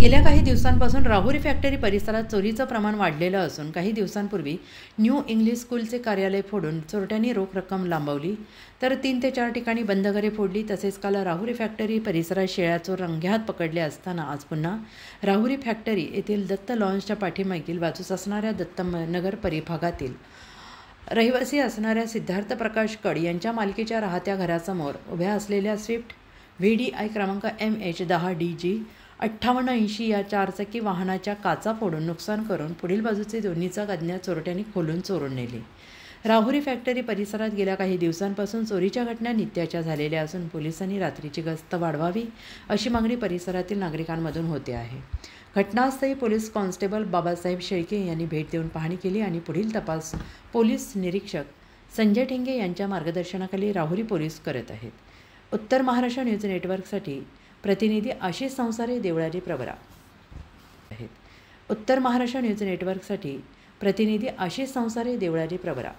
गेल्या काही दिवसांपासून राहुरी फॅक्टरी परिसरात चोरीचं प्रमाण वाढलेलं असून काही दिवसांपूर्वी न्यू इंग्लिश स्कूलचे कार्यालय फोडून चोरट्यांनी रोख रक्कम लांबवली, तर 3 ते 4 ठिकाणी बंद घरे फोडली. तसेच काल राहुरी फॅक्टरी परिसरात शेळ्या चोर रंगेहात पकडले असताना आज पुन्हा राहुरी फॅक्टरी येथील दत्त लॉन्सच्या पाठीमागील बाजूस असणाऱ्या दत्तनगर परिभागातील रहिवासी असणाऱ्या सिद्धार्थ प्रकाश कड यांच्या मालकीच्या राहत्या घरासमोर उभ्या असलेल्या स्विफ्ट VDI क्रमांक MH10DG 5880 या 4 चाकी वाहनाच्या काचा फोडून नुकसान करून पुढील बाजूचे दोन्ही चाक अज्ञात चोरट्यांनी खोलून चोरून नेले. राहुरी फॅक्टरी परिसरात गेल्या काही दिवसांपासून चोरीच्या घटना नित्याच्या झालेल्या असून पोलिसांनी रात्रीची गस्त वाढवावी अशी मागणी परिसरातील नागरिकांमधून होते आहे. घटनास्थळी पोलीस कॉन्स्टेबल बाबासाहेब शेळके यांनी भेट देऊन पाहणी केली आणि पुढील तपास पोलीस निरीक्षक संजय ठेंगे यांच्या मार्गदर्शनाखाली राहुरी पोलीस करत आहेत. उत्तर महाराष्ट्र न्यूज नेटवर्कसाठी प्रतिनिधी आशिष संसारे, देवळाली प्रवरा. उत्तर महाराष्ट्र न्यूज नेटवर्कसाठी प्रतिनिधी आशिष संसारे, देवळाली प्रवरा.